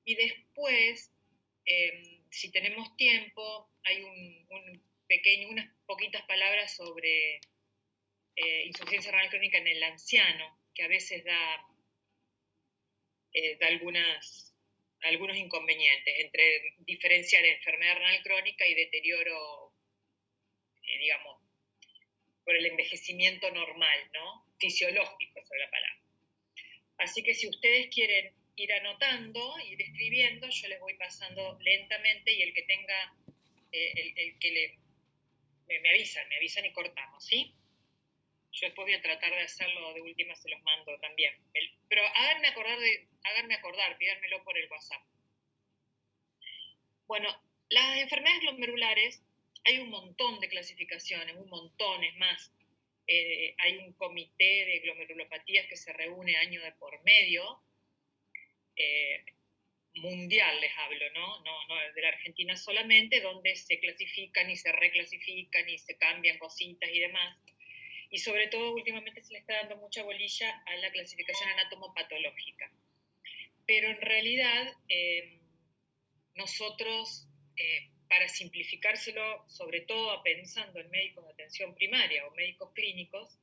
Y después, si tenemos tiempo, hay unas poquitas palabras sobre insuficiencia renal crónica en el anciano, que a veces da algunos inconvenientes entre diferenciar enfermedad renal crónica y deterioro, digamos, por el envejecimiento normal, ¿no? Fisiológico, esa es la palabra. Así que si ustedes quieren ir anotando, ir escribiendo, yo les voy pasando lentamente y el que tenga, el que me avisan y cortamos, ¿sí? Yo después voy a tratar de hacerlo, de última se los mando también. Pero háganme acordar, pídanmelo por el WhatsApp. Bueno, las enfermedades glomerulares, hay un montón de clasificaciones, un montón, es más. Hay un comité de glomerulopatías que se reúne año de por medio, mundial les hablo, ¿no? No de la Argentina solamente, donde se clasifican y se reclasifican y se cambian cositas y demás. Y sobre todo últimamente se le está dando mucha bolilla a la clasificación anatomopatológica. Pero en realidad nosotros, para simplificárselo, sobre todo pensando en médicos de atención primaria o médicos clínicos,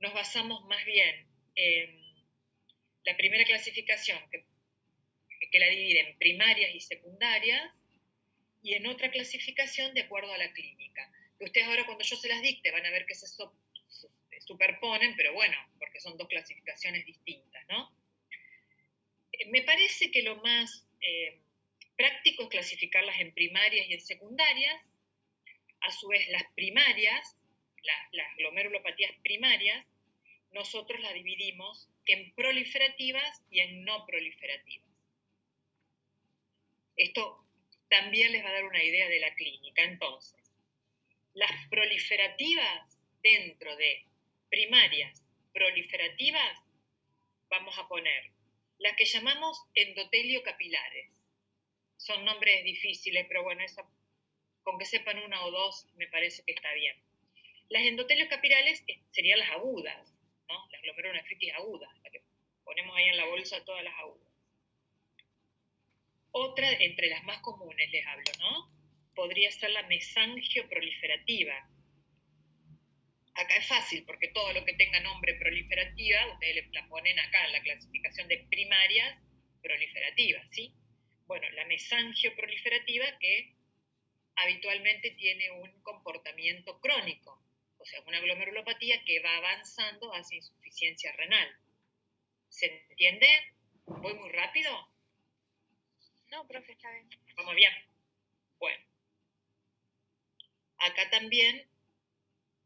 nos basamos más bien en la primera clasificación, que la divide en primarias y secundarias, y en otra clasificación de acuerdo a la clínica. Que ustedes ahora cuando yo se las dicte van a ver que se superponen, pero bueno, porque son dos clasificaciones distintas, ¿no? Me parece que lo más práctico es clasificarlas en primarias y en secundarias. A su vez, las primarias, las glomerulopatías primarias, nosotros las dividimos en proliferativas y en no proliferativas. Esto también les va a dar una idea de la clínica. Entonces, las proliferativas dentro de primarias proliferativas, vamos a poner las que llamamos endotelio capilares. Son nombres difíciles, pero bueno, con que sepan una o dos me parece que está bien. Las endotelios capilares serían las agudas, ¿no? Las glomerulonefritis agudas, la que ponemos ahí en la bolsa todas las agudas. Otra, entre las más comunes les hablo, ¿no? Podría ser la mesangio proliferativa. Acá es fácil, porque todo lo que tenga nombre proliferativa, ustedes la ponen acá en la clasificación de primarias proliferativas, ¿sí? Bueno, la mesangio proliferativa, que habitualmente tiene un comportamiento crónico, o sea, una glomerulopatía que va avanzando hacia insuficiencia renal. ¿Se entiende? ¿Voy muy rápido? No, profe, está bien. Vamos bien. Bueno. Acá también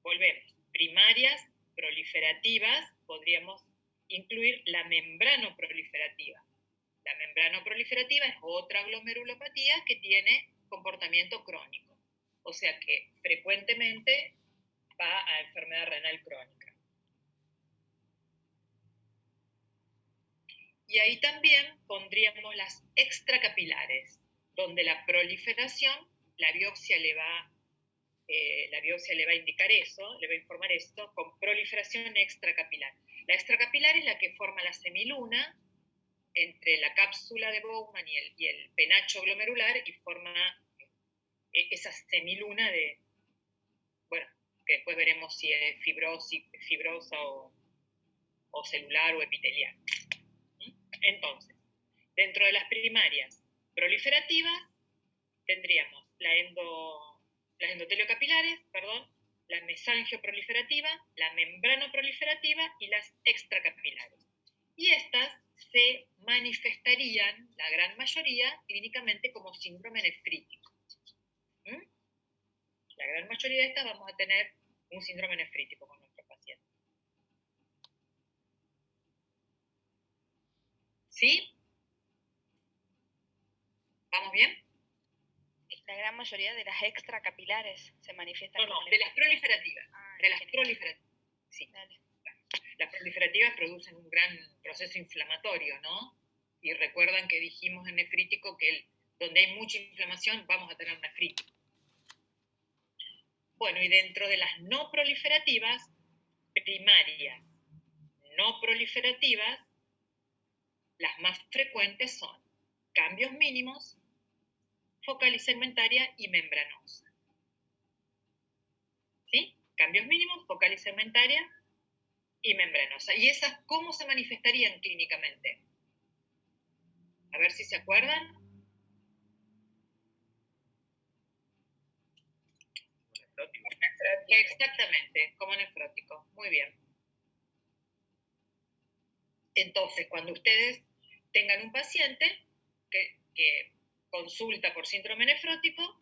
volvemos. Primarias proliferativas, podríamos incluir la membrano proliferativa. La membrano proliferativa es otra glomerulopatía que tiene comportamiento crónico. O sea que frecuentemente va a enfermedad renal crónica. Y ahí también pondríamos las extracapilares, donde la proliferación, la biopsia le va a indicar eso, le va a informar esto, con proliferación extracapilar. La extracapilar es la que forma la semiluna entre la cápsula de Bowman y el penacho glomerular y forma esa semiluna de, bueno, que después veremos si es fibrosa o celular o epitelial. Entonces, dentro de las primarias proliferativas tendríamos las endotelios-capilares, la mesangio-proliferativa, la membrano-proliferativa y las extracapilares. Y estas se manifestarían, la gran mayoría, clínicamente como síndrome nefrítico. La gran mayoría de estas vamos a tener un síndrome nefrítico con nuestros pacientes. ¿Sí? ¿Vamos bien? La gran mayoría de las extracapilares se manifiestan. No, de las proliferativas. De las proliferativas. Sí. Dale. Las proliferativas producen un gran proceso inflamatorio, ¿no? Y recuerdan que dijimos en nefrítico que donde hay mucha inflamación vamos a tener nefrítico. Bueno, y dentro de las no proliferativas, primarias no proliferativas, Las más frecuentes son cambios mínimos, focal y segmentaria y membranosa. ¿Sí? Cambios mínimos, focal y segmentaria y membranosa. ¿Y esas cómo se manifestarían clínicamente? A ver si se acuerdan. Exactamente, como nefrótico. Muy bien. Entonces, cuando ustedes tengan un paciente que consulta por síndrome nefrótico,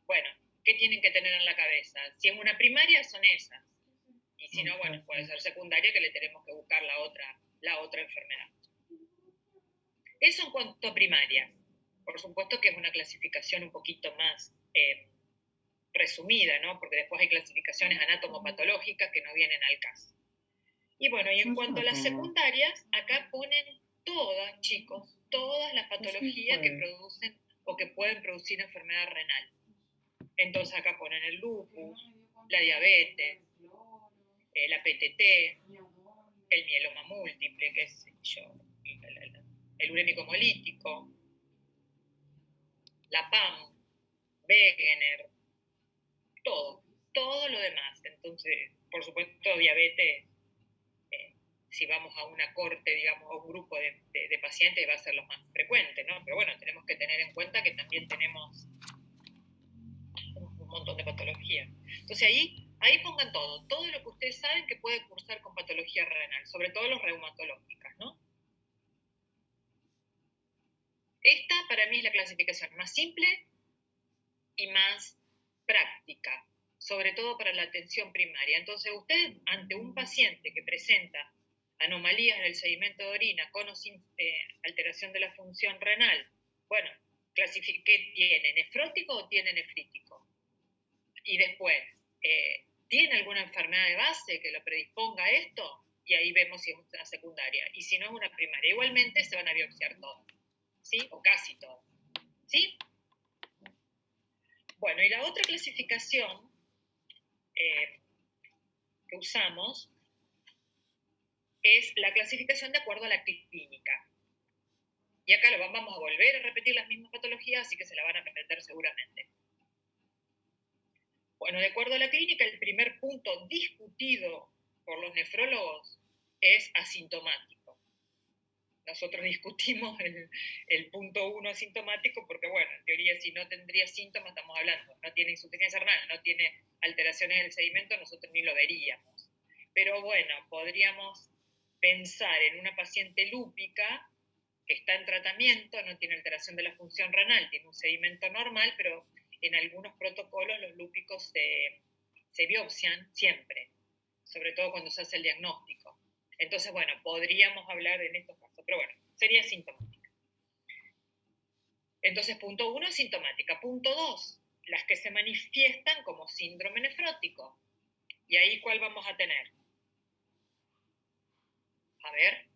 bueno, ¿qué tienen que tener en la cabeza? Si es una primaria, son esas. Y si no, bueno, puede ser secundaria, que le tenemos que buscar la otra enfermedad. Eso en cuanto a primarias. Por supuesto que es una clasificación un poquito más resumida, ¿no? Porque después hay clasificaciones anatomopatológicas que no vienen al caso. Y bueno, y en cuanto a las secundarias, acá ponen todas, chicos, todas las patologías que producen o que pueden producir enfermedad renal. Entonces acá ponen el lupus, la diabetes, la PTT, el mieloma múltiple, qué sé yo, el urémico hemolítico, la PAM, Wegener, todo lo demás. Entonces, por supuesto, diabetes, si vamos a una corte, digamos, a un grupo de pacientes, va a ser lo más frecuente, ¿no? Pero bueno, tenemos que tener en cuenta que también tenemos un montón de patologías. Entonces ahí pongan todo lo que ustedes saben que puede cursar con patología renal, sobre todo los reumatológicas, ¿no? Esta para mí es la clasificación más simple y más práctica, sobre todo para la atención primaria. Entonces, usted ante un paciente que presenta anomalías en el sedimento de orina con o sin alteración de la función renal, bueno, ¿qué tiene? ¿Nefrótico o tiene nefrítico? Y después, ¿tiene alguna enfermedad de base que lo predisponga a esto? Y ahí vemos si es una secundaria. Y si no es una primaria. Igualmente se van a biopsiar todas, ¿sí? O casi todas, ¿sí? Bueno, y la otra clasificación que usamos es la clasificación de acuerdo a la clínica. Y acá vamos a volver a repetir las mismas patologías, así que se la van a aprender seguramente. Bueno, de acuerdo a la clínica, el primer punto discutido por los nefrólogos es asintomático. Nosotros discutimos el punto 1 asintomático porque, bueno, en teoría si no tendría síntomas, estamos hablando, no tiene insuficiencia renal, no tiene alteraciones del sedimento, nosotros ni lo veríamos. Pero bueno, podríamos pensar en una paciente lúpica que está en tratamiento, no tiene alteración de la función renal, tiene un sedimento normal, pero en algunos protocolos los lúpicos se biopsian siempre, sobre todo cuando se hace el diagnóstico. Entonces, bueno, podríamos hablar en estos casos, pero bueno, sería sintomática. Entonces, punto 1, sintomática. Punto 2, las que se manifiestan como síndrome nefrótico. ¿Y ahí cuál vamos a tener? A ver.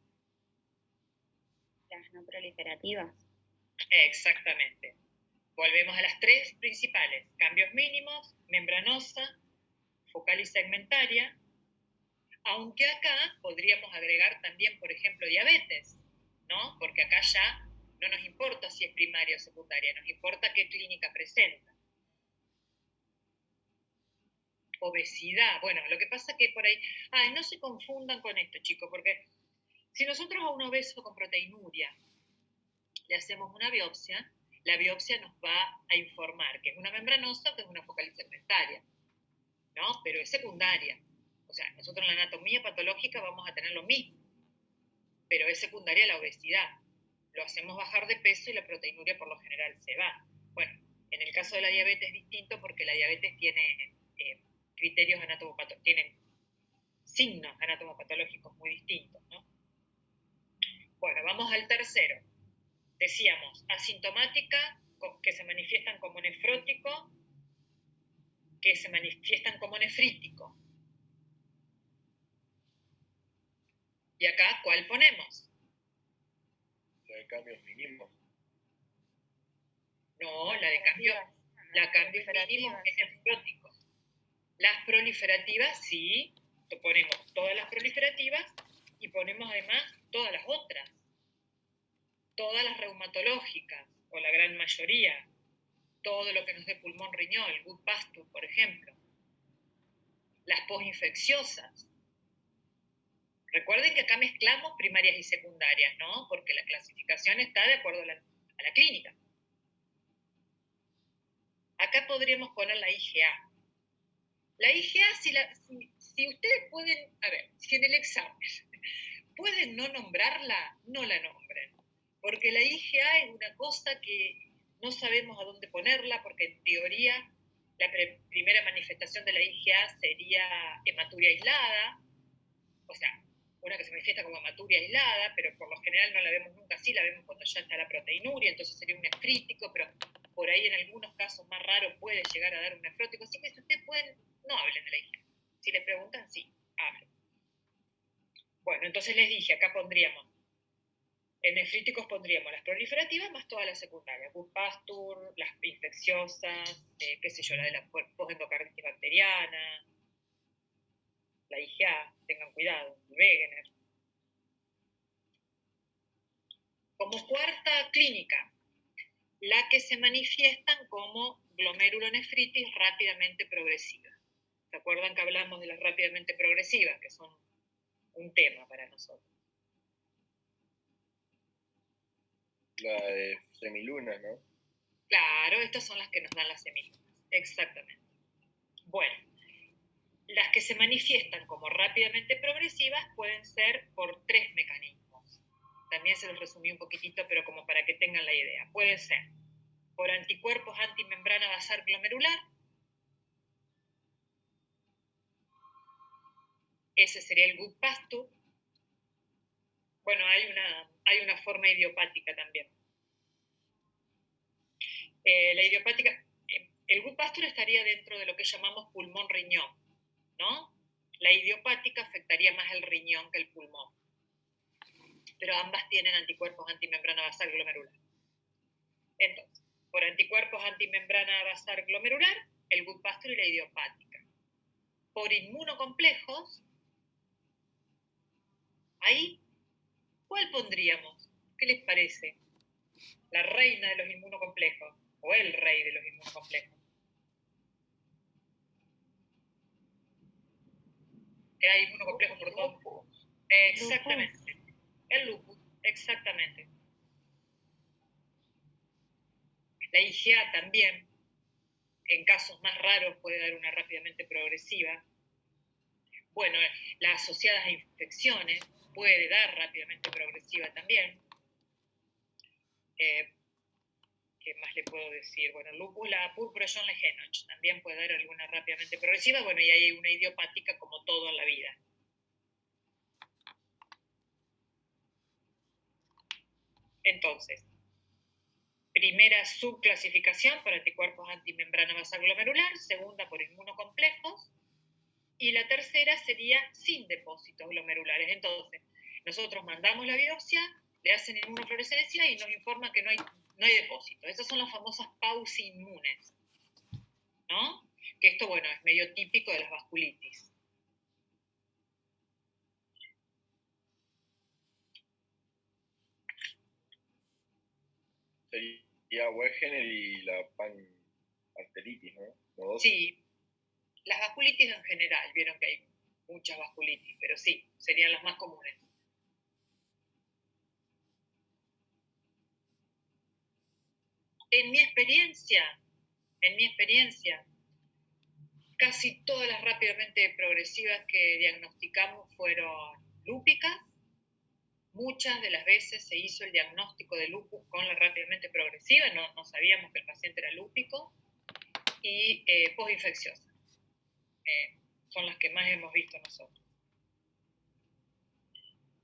Las no proliferativas. Exactamente. Volvemos a las tres principales. Cambios mínimos, membranosa, focal y segmentaria. Aunque acá podríamos agregar también, por ejemplo, diabetes, ¿no? Porque acá ya no nos importa si es primaria o secundaria, nos importa qué clínica presenta. Obesidad, bueno, lo que pasa que por ahí, no se confundan con esto, chicos, porque si nosotros a un obeso con proteinuria le hacemos una biopsia, la biopsia nos va a informar que es una membranosa o que es una focal y segmentaria, ¿no? Pero es secundaria. O sea, nosotros en la anatomía patológica vamos a tener lo mismo, pero es secundaria la obesidad. Lo hacemos bajar de peso y la proteinuria por lo general se va. Bueno, en el caso de la diabetes es distinto porque la diabetes tiene criterios anatomopatológicos, tiene signos anatomopatológicos muy distintos, ¿no? Bueno, vamos al tercero. Decíamos, asintomática, que se manifiestan como nefrótico, que se manifiestan como nefrítico. ¿Y acá cuál ponemos? La de cambios mínimos. No, la de cambios mínimos es nefrótico. Las proliferativas, sí, ponemos todas las proliferativas y ponemos además todas las otras. todas las reumatológicas, o la gran mayoría, todo lo que nos dé pulmón riñón, el gut pasture, por ejemplo, las posinfecciosas. Recuerden que acá mezclamos primarias y secundarias, ¿no? Porque la clasificación está de acuerdo a la clínica. Acá podríamos poner la IgA. La IgA, si ustedes pueden, a ver, si en el examen pueden no nombrarla, no la nombren. Porque la IgA es una cosa que no sabemos a dónde ponerla, porque en teoría la primera manifestación de la IgA sería hematuria aislada, o sea, una que se manifiesta como hematuria aislada, pero por lo general no la vemos nunca así, la vemos cuando ya está la proteinuria, entonces sería un nefrítico, pero por ahí en algunos casos más raros puede llegar a dar un nefrótico, así que si ustedes pueden, no hablen de la IgA. Si le preguntan, sí, hablen. Bueno, entonces les dije, acá pondríamos, en nefríticos pondríamos las proliferativas más todas las secundarias, gut pasture, las infecciosas, qué sé yo, la de la posendocarditis bacteriana, la IgA, tengan cuidado, el Wegener. Como cuarta clínica, la que se manifiestan como glomerulonefritis rápidamente progresiva. ¿Se acuerdan que hablamos de las rápidamente progresivas, que son un tema para nosotros? La de semiluna, ¿no? Claro, estas son las que nos dan las semilunas, exactamente. Bueno, las que se manifiestan como rápidamente progresivas pueden ser por 3 mecanismos. También se los resumí un poquitito, pero como para que tengan la idea. Puede ser por anticuerpos antimembrana basal glomerular, ese sería el gut pasture. Bueno, hay una forma idiopática también. La idiopática, el gut pasture estaría dentro de lo que llamamos pulmón riñón, ¿no? La idiopática afectaría más el riñón que el pulmón, pero ambas tienen anticuerpos antimembrana basal glomerular. Entonces, por anticuerpos antimembrana basal glomerular, el gut pasture y la idiopática. Por inmunocomplejos, ahí, ¿cuál pondríamos? ¿Qué les parece? La reina de los inmunocomplejos, o el rey de los inmunocomplejos. Que hay inmunocomplejos por todo. Exactamente. El lupus, exactamente. La IgA también, en casos más raros, puede dar una rápidamente progresiva. Bueno, la asociada a infecciones puede dar rápidamente progresiva también. ¿Qué más le puedo decir? Bueno, lupus, la púrpura John Lehenoch también puede dar alguna rápidamente progresiva. Bueno, y hay una idiopática como todo en la vida. Entonces, primera subclasificación por anticuerpos antimembrana basal glomerular, segunda por inmunocomplejos, y la tercera sería sin depósitos glomerulares. Entonces, nosotros mandamos la biopsia, le hacen inmunofluorescencia y nos informan que no hay depósitos. Esas son las famosas pausinmunes, ¿no? Que esto, bueno, es medio típico de las vasculitis. Sería Wegener y la panarteritis, ¿no? Sí, las vasculitis en general, vieron que hay muchas vasculitis, pero sí, serían las más comunes. En mi experiencia, casi todas las rápidamente progresivas que diagnosticamos fueron lúpicas. Muchas de las veces se hizo el diagnóstico de lupus con la rápidamente progresiva, no sabíamos que el paciente era lúpico, y posinfecciosas. Son las que más hemos visto nosotros.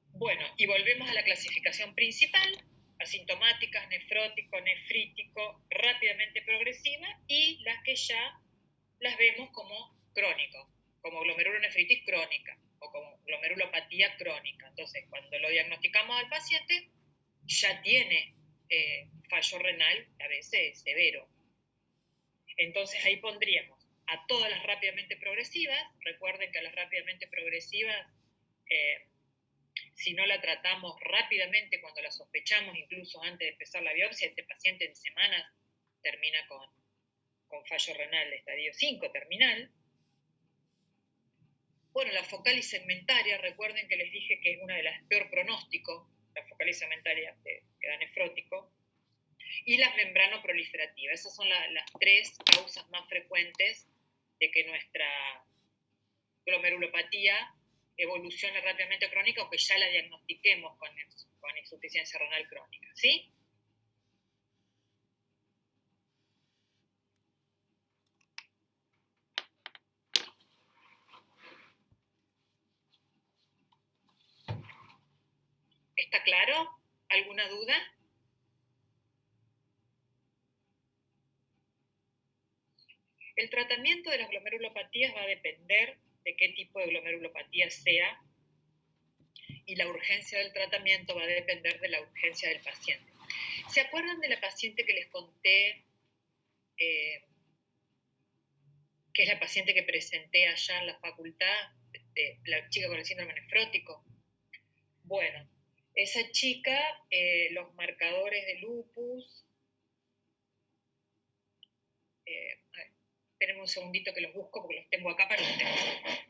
Bueno, y volvemos a la clasificación principal: asintomáticas, nefrótico, nefrítico, rápidamente progresiva, y las que ya las vemos como crónico, como glomerulonefritis crónica o como glomerulopatía crónica. Entonces, cuando lo diagnosticamos al paciente, ya tiene fallo renal, a veces severo. Entonces, ahí pondríamos a todas las rápidamente progresivas. Recuerden que a las rápidamente progresivas Si no la tratamos rápidamente cuando la sospechamos, incluso antes de empezar la biopsia, este paciente en semanas termina con fallo renal de estadio 5, terminal. Bueno, la focal y segmentaria, recuerden que les dije que es una de las peor pronóstico, la focal y segmentaria que da nefrótico, y la membranoproliferativa. Esas son las tres causas más frecuentes de que nuestra glomerulopatía evolucione rápidamente crónica o que ya la diagnostiquemos con insuficiencia renal crónica, ¿sí? ¿Está claro? ¿Alguna duda? El tratamiento de las glomerulopatías va a depender de qué tipo de glomerulopatía sea y la urgencia del tratamiento va a depender de la urgencia del paciente. ¿Se acuerdan de la paciente que les conté, que es la paciente que presenté allá en la facultad, de la chica con el síndrome nefrótico? Bueno, esa chica, los marcadores de lupus, espérenme un segundito que los busco porque los tengo acá para ustedes.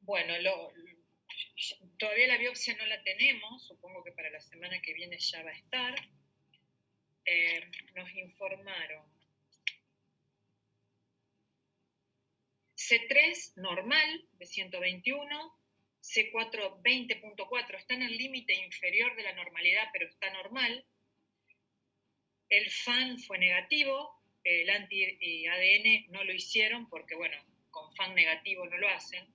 Bueno, todavía la biopsia no la tenemos, supongo que para la semana que viene ya va a estar. Nos informaron C3 normal de 121, C4 20.4, está en el límite inferior de la normalidad, pero está normal. El FAN fue negativo, el anti-ADN no lo hicieron porque, bueno, con FAN negativo no lo hacen.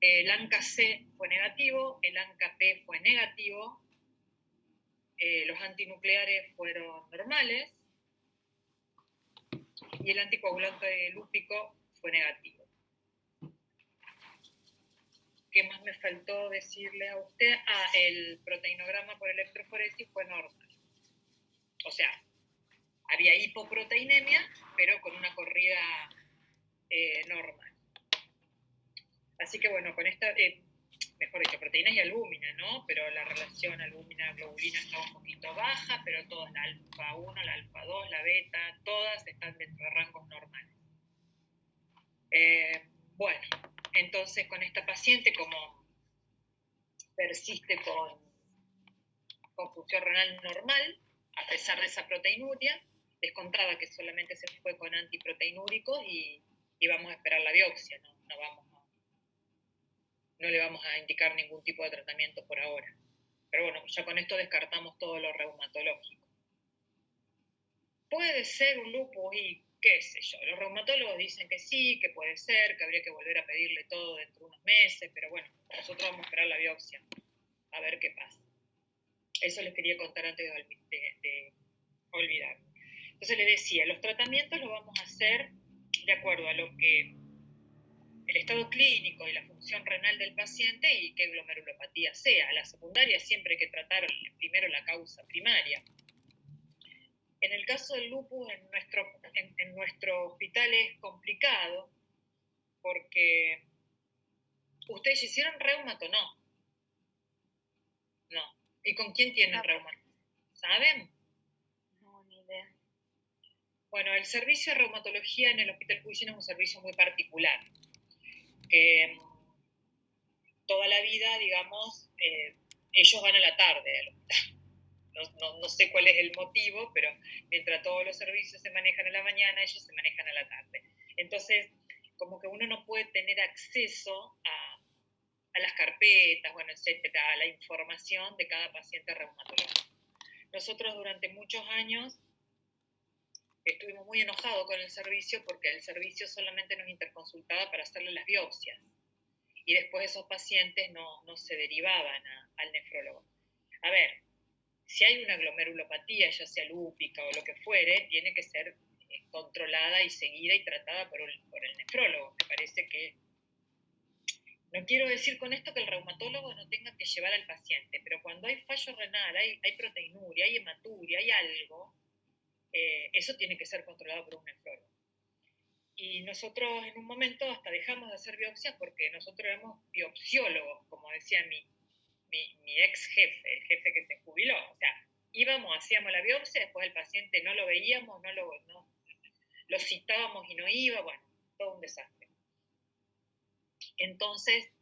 El ANCA-C fue negativo, el ANCA-P fue negativo, los antinucleares fueron normales y el anticoagulante lúpico fue negativo. ¿Qué más me faltó decirle a usted? El proteinograma por electroforesis fue normal. O sea, había hipoproteinemia, pero con una corrida normal. Así que bueno, con esta, mejor dicho, proteínas y albúmina, ¿no? Pero la relación albúmina-globulina está un poquito baja, pero todas, la alfa 1, la alfa 2, la beta, todas están dentro de rangos normales. Bueno, entonces con esta paciente, como persiste con función renal normal, a pesar de esa proteinuria, les contaba que solamente se fue con antiproteinúricos y vamos a esperar la biopsia, no le vamos a indicar ningún tipo de tratamiento por ahora. Pero bueno, ya con esto descartamos todo lo reumatológico. Puede ser un lupus y qué sé yo, los reumatólogos dicen que sí, que puede ser, que habría que volver a pedirle todo dentro de unos meses, pero bueno, nosotros vamos a esperar la biopsia, a ver qué pasa. Eso les quería contar antes de olvidar. Entonces les decía, los tratamientos los vamos a hacer de acuerdo a lo que el estado clínico y la función renal del paciente y qué glomerulopatía sea. La secundaria siempre hay que tratar primero la causa primaria. En el caso del lupus, en nuestro hospital es complicado porque ¿ustedes hicieron reumato? No. ¿Y con quién tienen reumato? ¿Saben? No, ni idea. Bueno, el servicio de reumatología en el Hospital Cuyina es un servicio muy particular, que toda la vida, digamos, ellos van a la tarde al hospital. No sé cuál es el motivo, pero mientras todos los servicios se manejan a la mañana, ellos se manejan a la tarde. Entonces, como que uno no puede tener acceso a las carpetas, bueno, etcétera, a la información de cada paciente reumatológico. Nosotros durante muchos años estuvimos muy enojados con el servicio porque el servicio solamente nos interconsultaba para hacerle las biopsias y después esos pacientes no se derivaban al nefrólogo. A ver, si hay una glomerulopatía, ya sea lúpica o lo que fuere, tiene que ser controlada y seguida y tratada por el nefrólogo. Me parece que No quiero decir con esto que el reumatólogo no tenga que llevar al paciente, pero cuando hay fallo renal, hay proteinuria, hay hematuria, hay algo, eso tiene que ser controlado por un nefrólogo. Y nosotros en un momento hasta dejamos de hacer biopsias porque nosotros éramos biopsiólogos, como decía mi ex jefe, el jefe que se jubiló. O sea, íbamos, hacíamos la biopsia, después el paciente no lo veíamos, lo citábamos y no iba, bueno, todo un desastre. Entonces,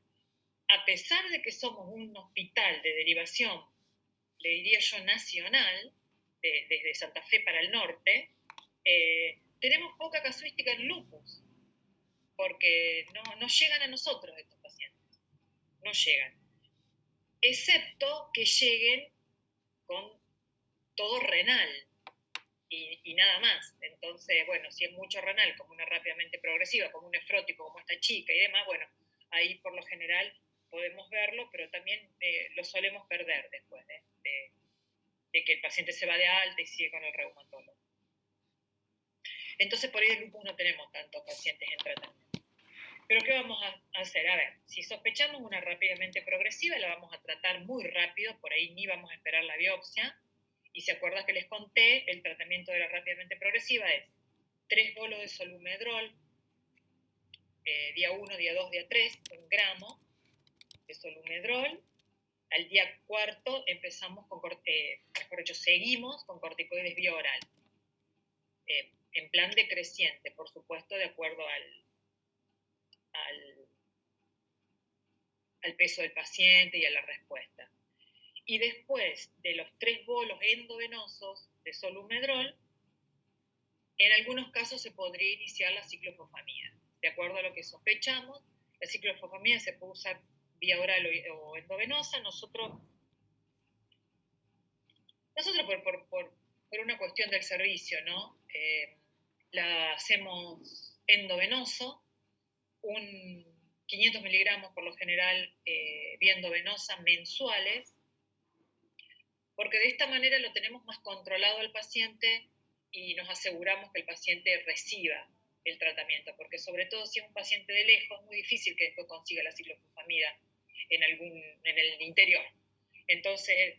a pesar de que somos un hospital de derivación, le diría yo nacional, desde Santa Fe para el norte, tenemos poca casuística en lupus, porque no llegan a nosotros estos pacientes, no llegan, excepto que lleguen con todo renal y nada más. Entonces, bueno, si es mucho renal, como una rápidamente progresiva, como un nefrótico, como esta chica y demás, bueno, ahí por lo general podemos verlo, pero también lo solemos perder después de que el paciente se va de alta y sigue con el reumatólogo. Entonces, por ahí de lupus no tenemos tantos pacientes en tratamiento. Pero ¿qué vamos a hacer? A ver, si sospechamos una rápidamente progresiva, la vamos a tratar muy rápido, por ahí ni vamos a esperar la biopsia. Y se acuerdan que les conté, el tratamiento de la rápidamente progresiva es 3 bolos de solumedrol, día 1, día 2, día 3, 1 gramo de solumedrol. Al día 4 empezamos mejor dicho, seguimos con corticoides vía oral. En plan decreciente, por supuesto, de acuerdo al peso del paciente y a la respuesta. Y después de los 3 bolos endovenosos de solumedrol, en algunos casos se podría iniciar la ciclofosfamida. De acuerdo a lo que sospechamos, la ciclofosfamida se puede usar vía oral o endovenosa. Nosotros por una cuestión del servicio, ¿no? La hacemos endovenoso, un 500 miligramos por lo general vía endovenosa mensuales, porque de esta manera lo tenemos más controlado al paciente y nos aseguramos que el paciente reciba el tratamiento, porque sobre todo si es un paciente de lejos, es muy difícil que después consiga la ciclofosfamida en el interior. Entonces,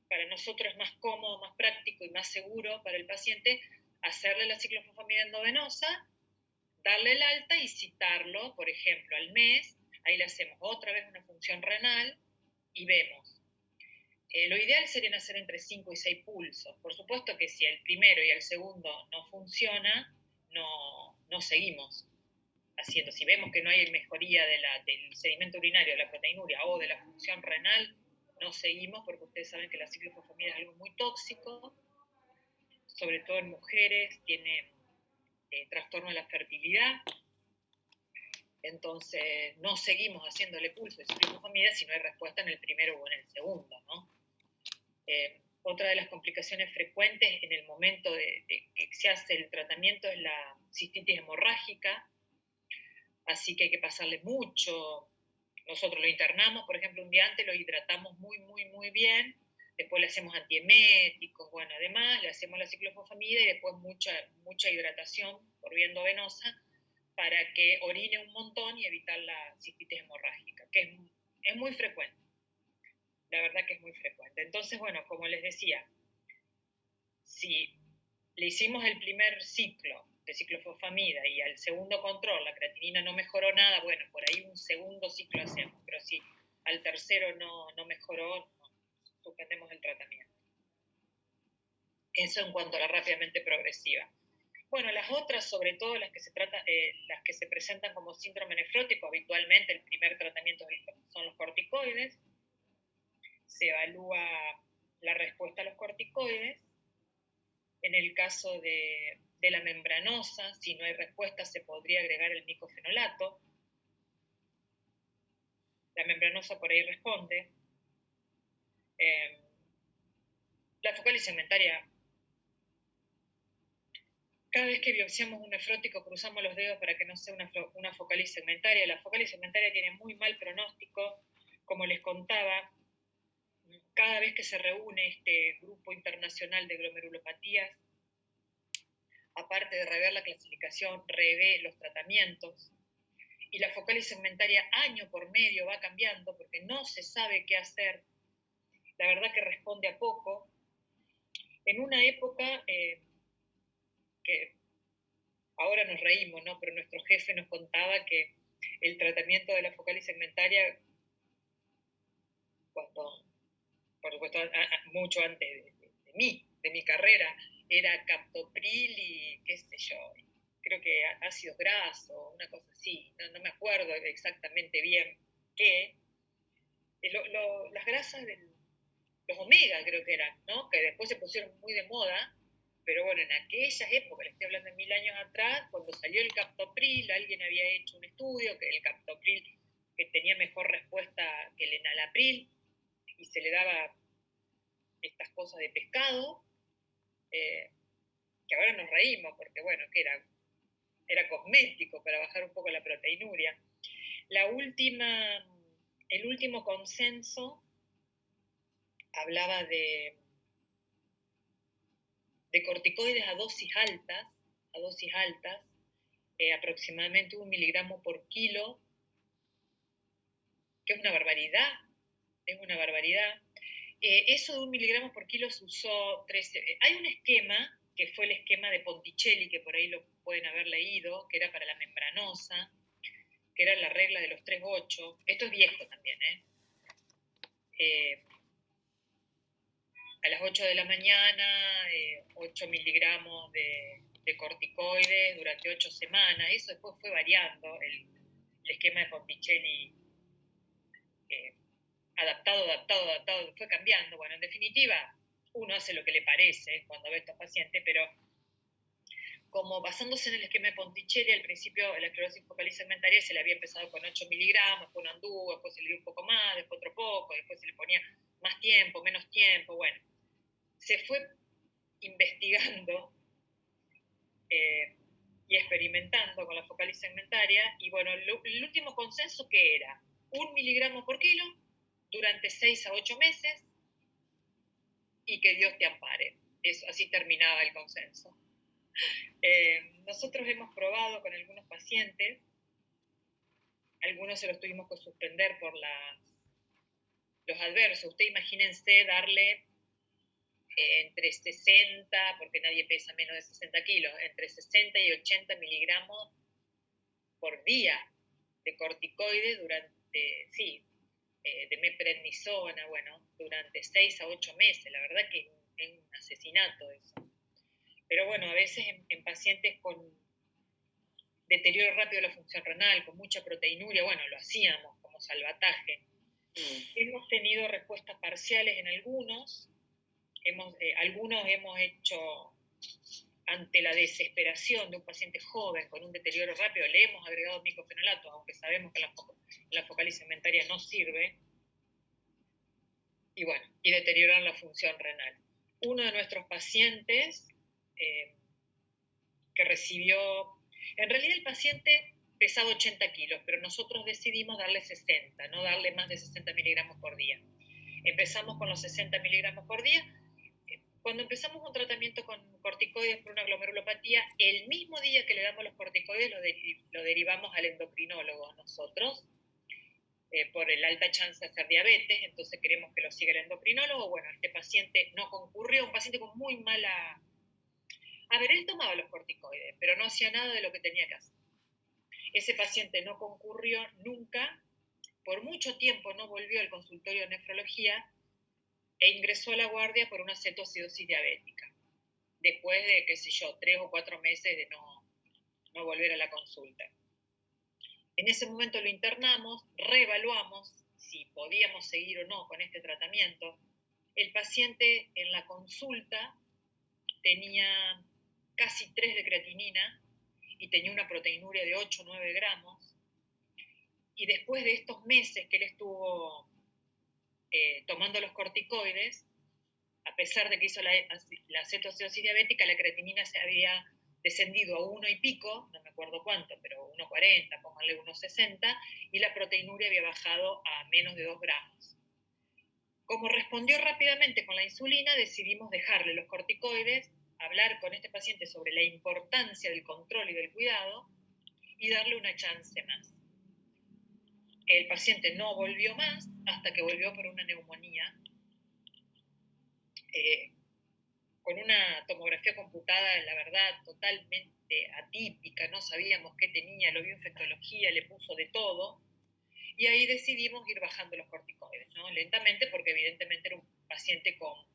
para nosotros es más cómodo, más práctico y más seguro para el paciente hacerle la ciclofosfamida endovenosa, darle el alta y citarlo, por ejemplo, al mes. Ahí le hacemos otra vez una función renal y vemos. Lo ideal sería hacer entre 5 y 6 pulsos. Por supuesto que si el primero y el segundo no funciona, no seguimos haciendo. Si vemos que no hay mejoría del sedimento urinario, de la proteinuria o de la función renal, no seguimos, porque ustedes saben que la ciclofosfamida es algo muy tóxico, sobre todo en mujeres, tiene trastorno de la fertilidad. Entonces no seguimos haciéndole pulso de ciclofosfamida si no hay respuesta en el primero o en el segundo, ¿no? Otra de las complicaciones frecuentes en el momento de que se hace el tratamiento es la cistitis hemorrágica, así que hay que pasarle mucho. Nosotros lo internamos, por ejemplo, un día antes lo hidratamos muy bien, después le hacemos antieméticos, bueno, además le hacemos la ciclofosfamida y después mucha hidratación por vía endovenosa para que orine un montón y evitar la cistitis hemorrágica, que es muy frecuente. La verdad que es muy frecuente. Entonces, bueno, como les decía, si le hicimos el primer ciclo de ciclofosfamida y al segundo control la creatinina no mejoró nada, bueno, por ahí un segundo ciclo hacemos, pero si al tercero no mejoró, suspendemos el tratamiento. Eso en cuanto a la rápidamente progresiva. Bueno, las otras, sobre todo las que se presentan como síndrome nefrótico, habitualmente el primer tratamiento son los corticoides. Se evalúa la respuesta a los corticoides. En el caso de la membranosa, si no hay respuesta, se podría agregar el micofenolato. La membranosa por ahí responde. La focal y segmentaria, cada vez que biopsiamos un nefrótico cruzamos los dedos para que no sea una focal y segmentaria. La focal y segmentaria tiene muy mal pronóstico, como les contaba. Cada vez que se reúne este grupo internacional de glomerulopatías, aparte de rever la clasificación, revé los tratamientos. y la focal y segmentaria año por medio va cambiando porque no se sabe qué hacer. La verdad que responde a poco. En una época que ahora nos reímos, ¿no? Pero nuestro jefe nos contaba que el tratamiento de la focal y segmentaria, cuando, por supuesto, mucho antes de mi carrera, era captopril y qué sé yo, creo que ácidos grasos, una cosa así, no me acuerdo exactamente bien qué. Las grasas, los omega creo que eran, ¿no? Que después se pusieron muy de moda, pero bueno, en aquellas épocas, le estoy hablando de 1000 años atrás, cuando salió el captopril, alguien había hecho un estudio que el captopril que tenía mejor respuesta que el enalapril, y se le daba estas cosas de pescado, que ahora nos reímos, porque bueno, que era cosmético para bajar un poco la proteinuria. El último consenso hablaba de corticoides a dosis altas, aproximadamente 1 miligramo por kilo, que es una barbaridad. Eso de 1 miligramo por kilo se usó 13. Hay un esquema, que fue el esquema de Ponticelli, que por ahí lo pueden haber leído, que era para la membranosa, que era la regla de los 3,8. Esto es viejo también, a las 8 de la mañana, 8 miligramos de corticoides durante 8 semanas. Eso después fue variando, el esquema de Ponticelli, adaptado, fue cambiando. Bueno, en definitiva, uno hace lo que le parece cuando ve a estos pacientes, pero como basándose en el esquema de Ponticelli, al principio la esclerosis focal y segmentaria se le había empezado con 8 miligramos, después no anduvo, después se le dio un poco más, después otro poco, después se le ponía más tiempo, menos tiempo, bueno. Se fue investigando y experimentando con la focal y segmentaria, y bueno, el último consenso que era 1 miligramo por kilo durante 6 a 8 meses, y que Dios te ampare. Eso, así terminaba el consenso. Nosotros hemos probado con algunos pacientes, algunos se los tuvimos que suspender por los adversos. Usted imagínense darle entre 60, porque nadie pesa menos de 60 kilos, entre 60 y 80 miligramos por día de corticoides de meprednisona, bueno, durante 6 a 8 meses. La verdad que es un asesinato eso. Pero bueno, a veces en pacientes con deterioro rápido de la función renal, con mucha proteinuria, bueno, lo hacíamos como salvataje. Hemos tenido respuestas parciales en algunos. Algunos hemos hecho, ante la desesperación de un paciente joven con un deterioro rápido, le hemos agregado micofenolato, aunque sabemos que la focal y segmentaria no sirve, y bueno, y deterioran la función renal. Uno de nuestros pacientes que recibió, en realidad el paciente pesaba 80 kilos, pero nosotros decidimos darle 60, no darle más de 60 miligramos por día. Empezamos con los 60 miligramos por día. Cuando empezamos un tratamiento con corticoides por una glomerulopatía, el mismo día que le damos los corticoides lo derivamos al endocrinólogo nosotros, por el alta chance de hacer diabetes, entonces queremos que lo siga el endocrinólogo. Bueno, este paciente no concurrió, un paciente con muy mala... A ver, él tomaba los corticoides, pero no hacía nada de lo que tenía que hacer. Ese paciente no concurrió nunca, por mucho tiempo no volvió al consultorio de nefrología, e ingresó a la guardia por una cetoacidosis diabética, después de, qué sé yo, 3 o 4 meses de no volver a la consulta. En ese momento lo internamos, reevaluamos si podíamos seguir o no con este tratamiento. El paciente en la consulta tenía casi 3 de creatinina y tenía una proteinuria de 8 o 9 gramos, y después de estos meses que él estuvo tomando los corticoides, a pesar de que hizo la cetoacidosis diabética, la creatinina se había descendido a 1 y pico, no me acuerdo cuánto, pero 1,40, pónganle 1,60, y la proteinuria había bajado a menos de 2 gramos. Como respondió rápidamente con la insulina, decidimos dejarle los corticoides, hablar con este paciente sobre la importancia del control y del cuidado, y darle una chance más. El paciente no volvió más hasta que volvió por una neumonía, con una tomografía computada, la verdad, totalmente atípica, no sabíamos qué tenía, lo vio infectología, le puso de todo, y ahí decidimos ir bajando los corticoides, ¿no? Lentamente, porque evidentemente era un paciente con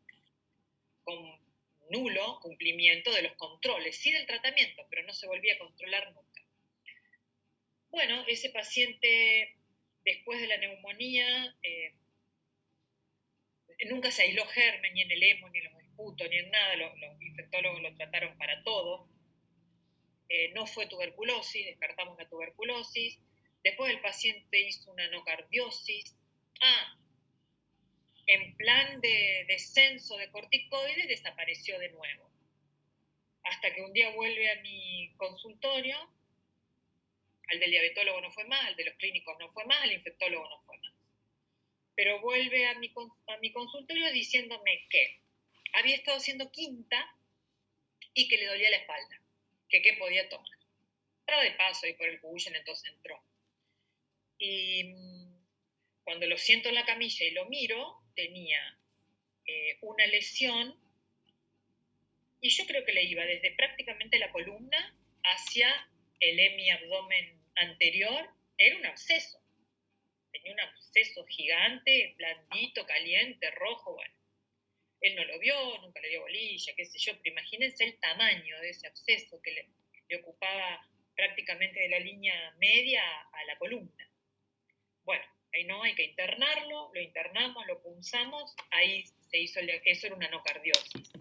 nulo cumplimiento de los controles, sí del tratamiento, pero no se volvía a controlar nunca. Bueno, ese paciente, después de la neumonía, nunca se aisló germen, ni en el hemo, ni en los esputos, ni en nada, los infectólogos lo trataron para todo. No fue tuberculosis, descartamos la tuberculosis. Después el paciente hizo una anocardiosis. En plan de descenso de corticoides desapareció de nuevo. Hasta que un día vuelve a mi consultorio, al del diabetólogo no fue más, al de los clínicos no fue más, al infectólogo no fue más. Pero vuelve a mi consultorio diciéndome que había estado haciendo quinta y que le dolía la espalda, que qué podía tomar. Estaba de paso ahí por el Cuyén, entonces entró. Y cuando lo siento en la camilla y lo miro, tenía una lesión, y yo creo que le iba desde prácticamente la columna hacia el hemiabdomen anterior. Era un absceso. Tenía un absceso gigante, blandito, caliente, rojo, bueno. Él no lo vio, nunca le dio bolilla, qué sé yo, pero imagínense el tamaño de ese absceso que le ocupaba prácticamente de la línea media a la columna. Bueno, ahí no, hay que internarlo, lo internamos, lo punzamos, ahí se hizo, eso era una anocardiosis.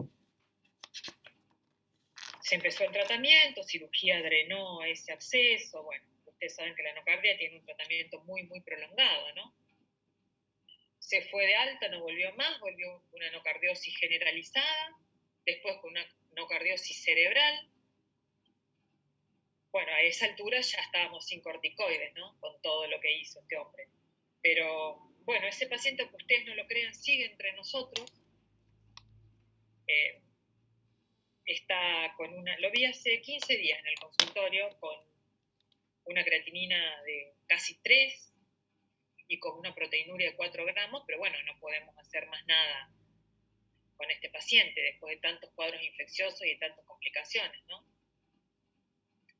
Se empezó el tratamiento, cirugía drenó ese absceso, bueno, ustedes saben que la anocardia tiene un tratamiento muy, muy prolongado, ¿no? Se fue de alta, no volvió más, volvió con una anocardiosis generalizada, después con una anocardiosis cerebral. Bueno, a esa altura ya estábamos sin corticoides, ¿no? Con todo lo que hizo este hombre. Pero, bueno, ese paciente, aunque ustedes no lo crean, sigue entre nosotros. Está con lo vi hace 15 días en el consultorio, con una creatinina de casi 3 y con una proteinuria de 4 gramos, pero bueno, no podemos hacer más nada con este paciente después de tantos cuadros infecciosos y de tantas complicaciones, ¿no?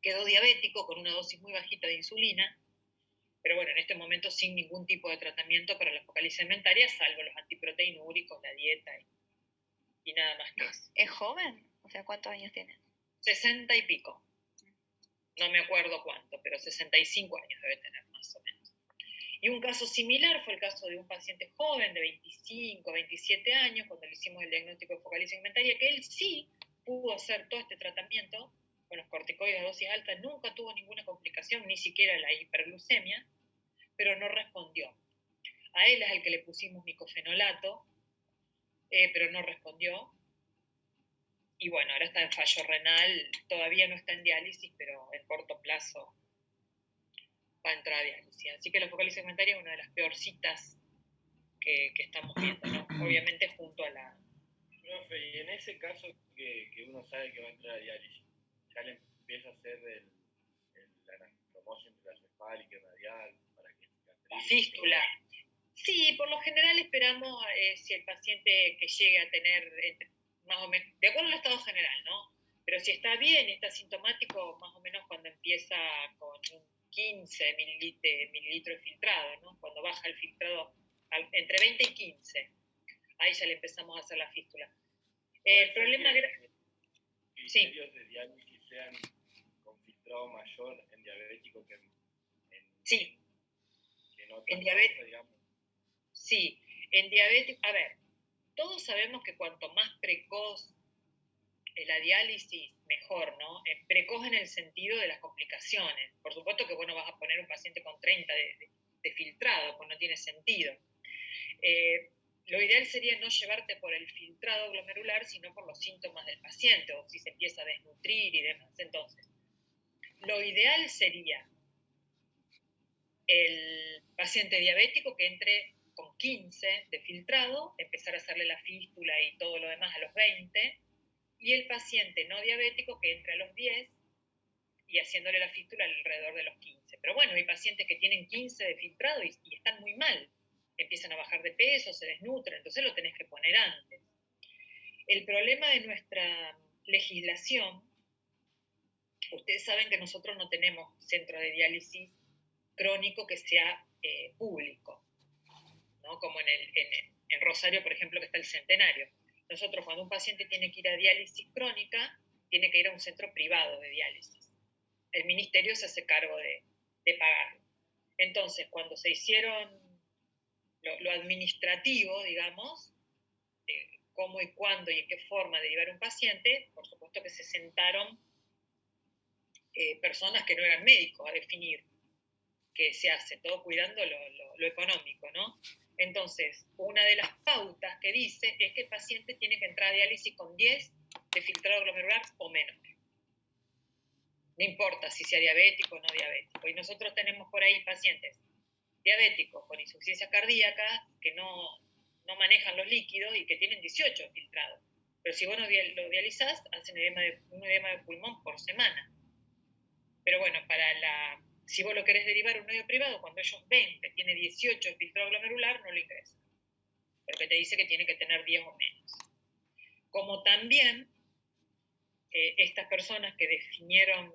Quedó diabético con una dosis muy bajita de insulina, pero bueno, en este momento sin ningún tipo de tratamiento para la focalización alimentaria, salvo los antiproteinúricos, la dieta y nada más que eso. ¿Es joven? O sea, ¿cuántos años tiene? 60 y pico. No me acuerdo cuánto, pero 65 años debe tener más o menos. Y un caso similar fue el caso de un paciente joven de 25, 27 años, cuando le hicimos el diagnóstico de focalización alimentaria, que él sí pudo hacer todo este tratamiento con los corticoides de dosis alta, nunca tuvo ninguna complicación, ni siquiera la hiperglucemia, pero no respondió. A él es al que le pusimos micofenolato, pero no respondió. Y bueno, ahora está en fallo renal, todavía no está en diálisis, pero en corto plazo va a entrar a diálisis. Así que la focalización alimentaria es una de las peorcitas que estamos viendo, ¿no? Obviamente junto a la... Profe, y en ese caso que uno sabe que va a entrar a diálisis, ya le empieza a hacer la anastomosis entre la cefálica y radial para que La fístula. Sí, por lo general esperamos si el paciente que llegue a tener, más o menos, de acuerdo al estado general, ¿no? Pero si está bien, está sintomático, más o menos cuando empieza con un 15 mililitros de filtrado, ¿no? Cuando baja el filtrado entre 20 y 15, ahí ya le empezamos a hacer la fístula. El problema es que criterios de diálisis sean con filtrado mayor en diabético que sí. En otras en diabético, cosas, digamos. Sí, en diabético, a ver, todos sabemos que cuanto más precoz la diálisis, mejor, ¿no? Precoz en el sentido de las complicaciones. Por supuesto que vos no vas a poner un paciente con 30 de filtrado, pues no tiene sentido. Lo ideal sería no llevarte por el filtrado glomerular, sino por los síntomas del paciente, o si se empieza a desnutrir y demás. Entonces, lo ideal sería el paciente diabético que entre con 15 de filtrado, empezar a hacerle la fístula y todo lo demás a los 20, y el paciente no diabético que entre a los 10 y haciéndole la fístula alrededor de los 15. Pero bueno, hay pacientes que tienen 15 de filtrado y están muy mal. Empiezan a bajar de peso, se desnutren, entonces lo tenés que poner antes. El problema de nuestra legislación, ustedes saben que nosotros no tenemos centro de diálisis crónico que sea público, ¿no? Como en Rosario, por ejemplo, que está el Centenario. Nosotros, cuando un paciente tiene que ir a diálisis crónica, tiene que ir a un centro privado de diálisis. El ministerio se hace cargo de pagarlo. Entonces, cuando se hicieron lo administrativo, digamos, cómo y cuándo y en qué forma derivar un paciente, por supuesto que se sentaron personas que no eran médicos a definir qué se hace, todo cuidando lo económico, ¿no? Entonces, una de las pautas que dice es que el paciente tiene que entrar a diálisis con 10 de filtrado glomerular o menos. No importa si sea diabético o no diabético. Y nosotros tenemos por ahí pacientes diabéticos con insuficiencia cardíaca que no manejan los líquidos y que tienen 18 filtrados. Pero si vos no lo dializás, hacen un edema de pulmón por semana. Pero bueno, si vos lo querés derivar a un medio privado, cuando ellos ven que tiene 18 de filtrado glomerular, no lo ingresan. Porque te dice que tiene que tener 10 o menos. Como también estas personas que definieron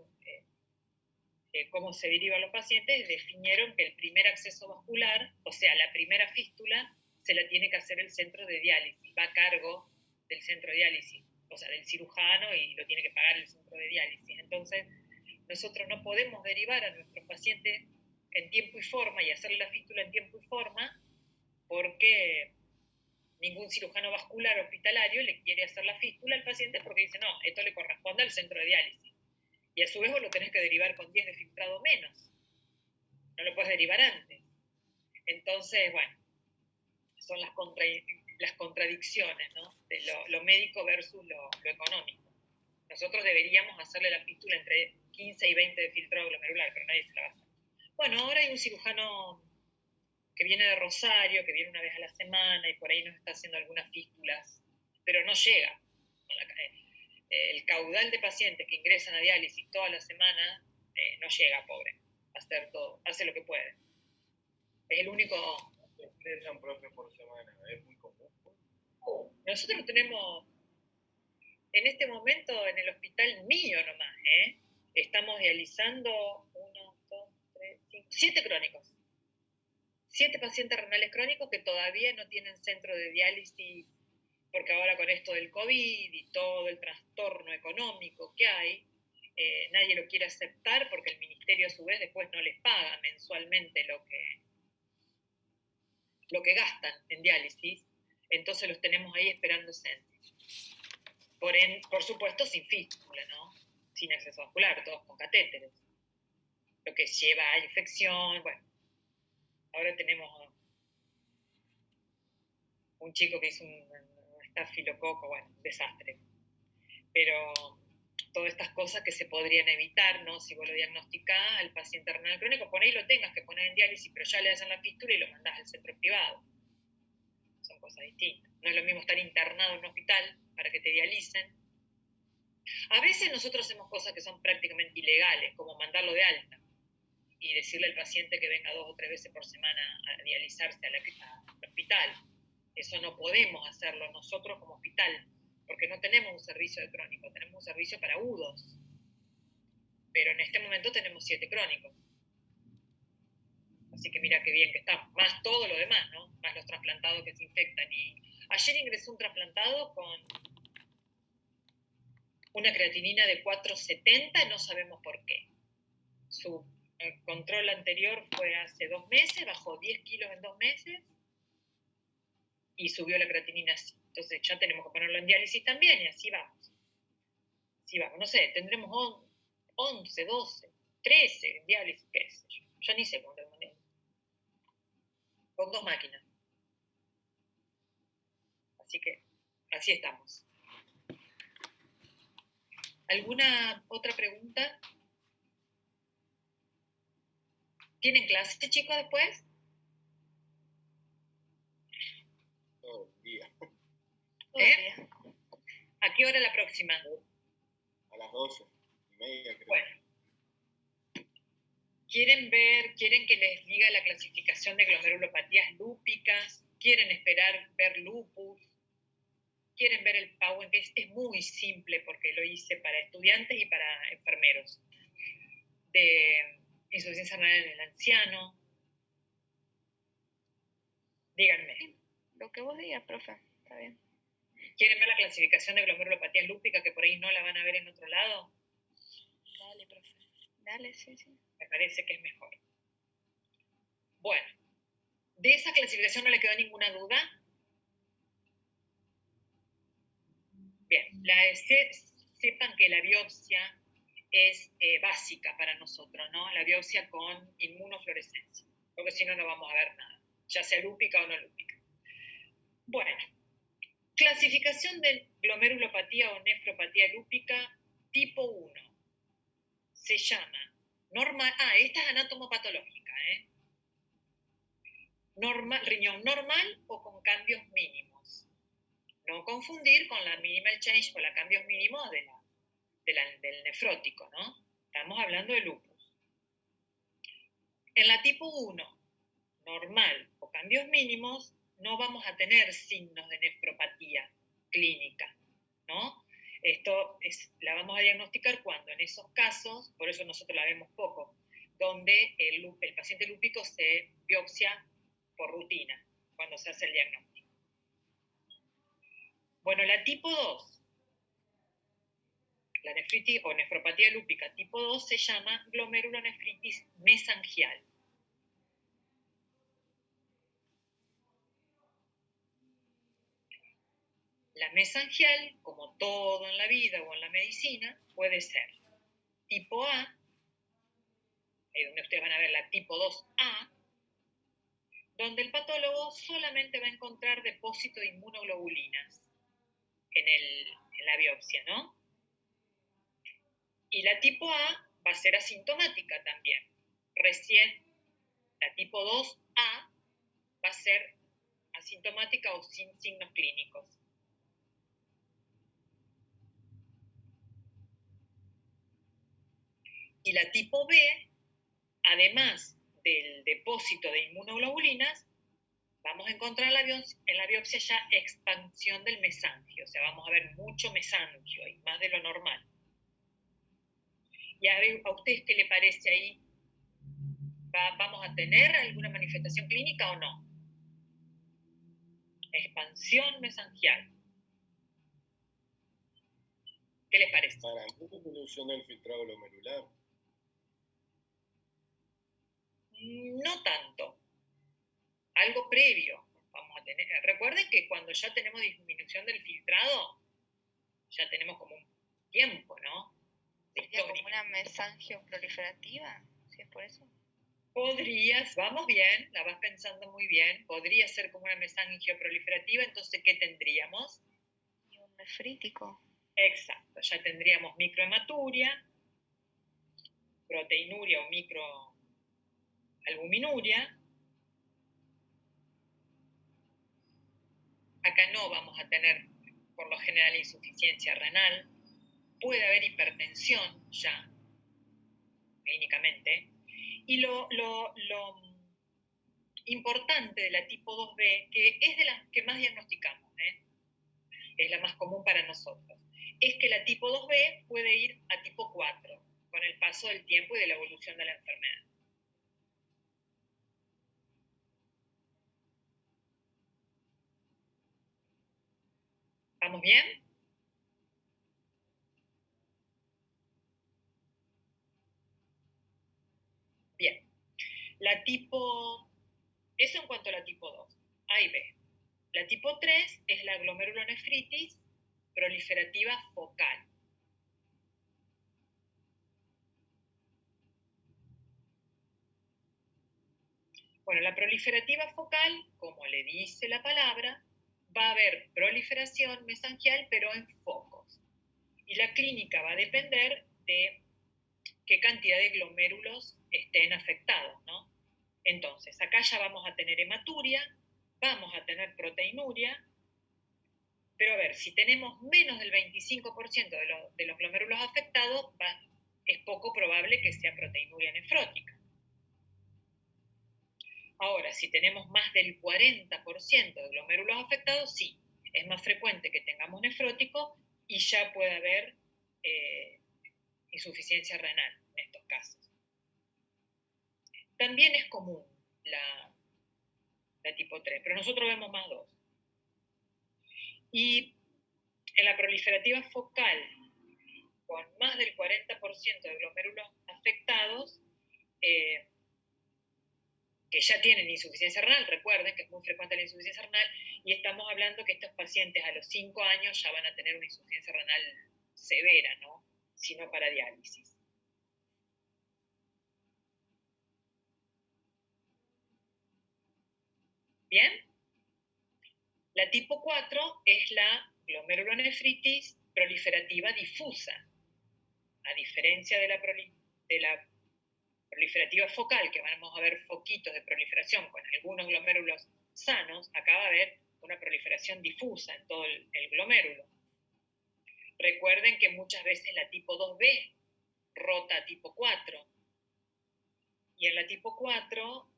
cómo se derivan los pacientes, definieron que el primer acceso vascular, o sea, la primera fístula, se la tiene que hacer el centro de diálisis, va a cargo del centro de diálisis, o sea, del cirujano, y lo tiene que pagar el centro de diálisis. Entonces, nosotros no podemos derivar a nuestros pacientes en tiempo y forma y hacerle la fístula en tiempo y forma porque ningún cirujano vascular hospitalario le quiere hacer la fístula al paciente porque dice, no, esto le corresponde al centro de diálisis. Y a su vez vos lo tenés que derivar con 10 de filtrado menos. No lo puedes derivar antes. Entonces, bueno, son las contradicciones, ¿no? De lo médico versus lo económico. Nosotros deberíamos hacerle la fístula entre 15 y 20 de filtrado glomerular, pero nadie se la va a hacer. Bueno, ahora hay un cirujano que viene de Rosario, que viene una vez a la semana y por ahí nos está haciendo algunas fístulas, pero no llega. El caudal de pacientes que ingresan a diálisis toda la semana no llega, pobre, a hacer todo, hace lo que puede. Es el único... Ingresan, profe, por semana, es muy común. Nosotros tenemos, en este momento, en el hospital mío nomás, estamos dializando 7 crónicos. 7 pacientes renales crónicos que todavía no tienen centro de diálisis, porque ahora con esto del COVID y todo el trastorno económico que hay, nadie lo quiere aceptar porque el ministerio a su vez después no les paga mensualmente lo que gastan en diálisis, entonces los tenemos ahí esperando centros. Por supuesto sin fístula, ¿no? Sin acceso vascular, todos con catéteres. Lo que lleva a infección, bueno. Ahora tenemos un chico que hizo un estafilococo, bueno, un desastre. Pero todas estas cosas que se podrían evitar, ¿no? Si vos lo diagnosticás al paciente renal crónico, por ahí lo tengas que poner en diálisis, pero ya le hacen la fístula y lo mandás al centro privado. Son cosas distintas. No es lo mismo estar internado en un hospital para que te dialicen. A veces nosotros hacemos cosas que son prácticamente ilegales, como mandarlo de alta y decirle al paciente que venga 2 o 3 veces por semana a dializarse al hospital. Eso no podemos hacerlo nosotros como hospital, porque no tenemos un servicio de crónico, tenemos un servicio para agudos. Pero en este momento tenemos 7 crónicos. Así que mira qué bien que estamos. Más todo lo demás, ¿no? Más los trasplantados que se infectan. Y ayer ingresó un trasplantado con una creatinina de 470, no sabemos por qué. Su control anterior fue hace 2 meses, bajó 10 kilos en 2 meses y subió la creatinina así. Entonces ya tenemos que ponerlo en diálisis también y así vamos. Así vamos, no sé, tendremos 11, 12, 13 en diálisis, qué sé yo. Ya ni sé cuánto manera. Con 2 máquinas. Así que así estamos. ¿Alguna otra pregunta? ¿Tienen clase, chicos, después? Todo el día. ¿A qué hora la próxima? A las 12:30, creo. Bueno, ¿Quieren que les diga la clasificación de glomerulopatías lúpicas? ¿Quieren esperar ver lupus? ¿Quieren ver el PAWEN? Que es muy simple porque lo hice para estudiantes y para enfermeros. De insuficiencia renal en el anciano. Díganme. Sí, lo que vos digas, profe, está bien. ¿Quieren ver la clasificación de glomerulopatías lúpicas que por ahí no la van a ver en otro lado? Dale, profe. Dale, sí. Me parece que es mejor. Bueno, ¿de esa clasificación no le quedó ninguna duda? Bien, sepan que la biopsia es básica para nosotros, ¿no? La biopsia con inmunofluorescencia, porque si no, no vamos a ver nada, ya sea lúpica o no lúpica. Bueno, clasificación de glomerulopatía o nefropatía lúpica tipo 1. Se llama normal, esta es anatomopatológica, riñón normal o con cambios mínimos. No confundir con la minimal change o la cambios mínimos del nefrótico, ¿no? Estamos hablando de lupus. En la tipo 1, normal o cambios mínimos, no vamos a tener signos de nefropatía clínica, ¿no? La vamos a diagnosticar cuando en esos casos, por eso nosotros la vemos poco, donde el paciente lúpico se biopsia por rutina, cuando se hace el diagnóstico. Bueno, la tipo 2, la nefritis o nefropatía lúpica tipo 2 se llama glomerulonefritis mesangial. La mesangial, como todo en la vida o en la medicina, puede ser tipo A, ahí donde ustedes van a ver la tipo 2A, donde el patólogo solamente va a encontrar depósito de inmunoglobulinas en la biopsia, ¿no? Y la tipo A va a ser asintomática también. Recién la tipo 2A va a ser asintomática o sin signos clínicos. Y la tipo B, además del depósito de inmunoglobulinas, vamos a encontrar en la biopsia ya expansión del mesangio, o sea, vamos a ver mucho mesangio y más de lo normal. Y a ustedes qué le parece ahí, ¿vamos a tener alguna manifestación clínica o no? Expansión mesangial. ¿Qué les parece? Para mí, disminución del filtrado glomerular. No tanto. Algo previo vamos a tener. Recuerden que cuando ya tenemos disminución del filtrado, ya tenemos como un tiempo, ¿no? ¿Sería como una mesangio proliferativa? ¿Si es por eso? Podrías, vamos bien, la vas pensando muy bien, podría ser como una mesangio proliferativa, entonces, ¿qué tendríamos? Y un nefrítico. Exacto, ya tendríamos microhematuria, proteinuria o microalbuminuria. Acá no vamos a tener, por lo general, insuficiencia renal. Puede haber hipertensión ya, clínicamente. Y lo importante de la tipo 2B, que es de las que más diagnosticamos, es la más común para nosotros, es que la tipo 2B puede ir a tipo 4 con el paso del tiempo y de la evolución de la enfermedad. ¿Vamos bien? Bien. Eso en cuanto a la tipo 2. A y B. La tipo 3 es la glomerulonefritis proliferativa focal. Bueno, la proliferativa focal, como le dice la palabra, va a haber proliferación mesangial, pero en focos. Y la clínica va a depender de qué cantidad de glomérulos estén afectados, ¿no? Entonces, acá ya vamos a tener hematuria, vamos a tener proteinuria, pero a ver, si tenemos menos del 25% de los glomérulos afectados, es poco probable que sea proteinuria nefrótica. Ahora, si tenemos más del 40% de glomérulos afectados, sí, es más frecuente que tengamos nefrótico y ya puede haber insuficiencia renal en estos casos. También es común la tipo 3, pero nosotros vemos más 2. Y en la proliferativa focal, con más del 40% de glomérulos afectados, que ya tienen insuficiencia renal, recuerden que es muy frecuente la insuficiencia renal, y estamos hablando que estos pacientes a los 5 años ya van a tener una insuficiencia renal severa, ¿no? Si no para diálisis. ¿Bien? La tipo 4 es la glomerulonefritis proliferativa difusa. A diferencia de la proliferativa focal, que vamos a ver foquitos de proliferación con algunos glomérulos sanos, acá va a haber una proliferación difusa en todo el glomérulo. Recuerden que muchas veces la tipo 2B rota a tipo 4. Y en la tipo 4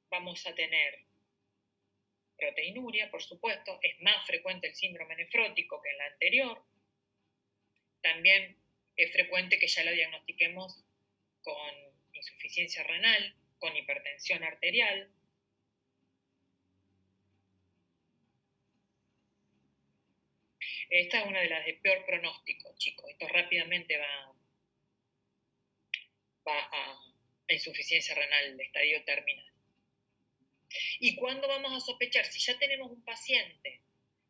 vamos a tener proteinuria, por supuesto, es más frecuente el síndrome nefrótico que en la anterior. También es frecuente que ya la diagnostiquemos con insuficiencia renal, con hipertensión arterial. Esta es una de las de peor pronóstico, chicos. Esto rápidamente va a insuficiencia renal de estadio terminal. ¿Y cuándo vamos a sospechar? Si ya tenemos un paciente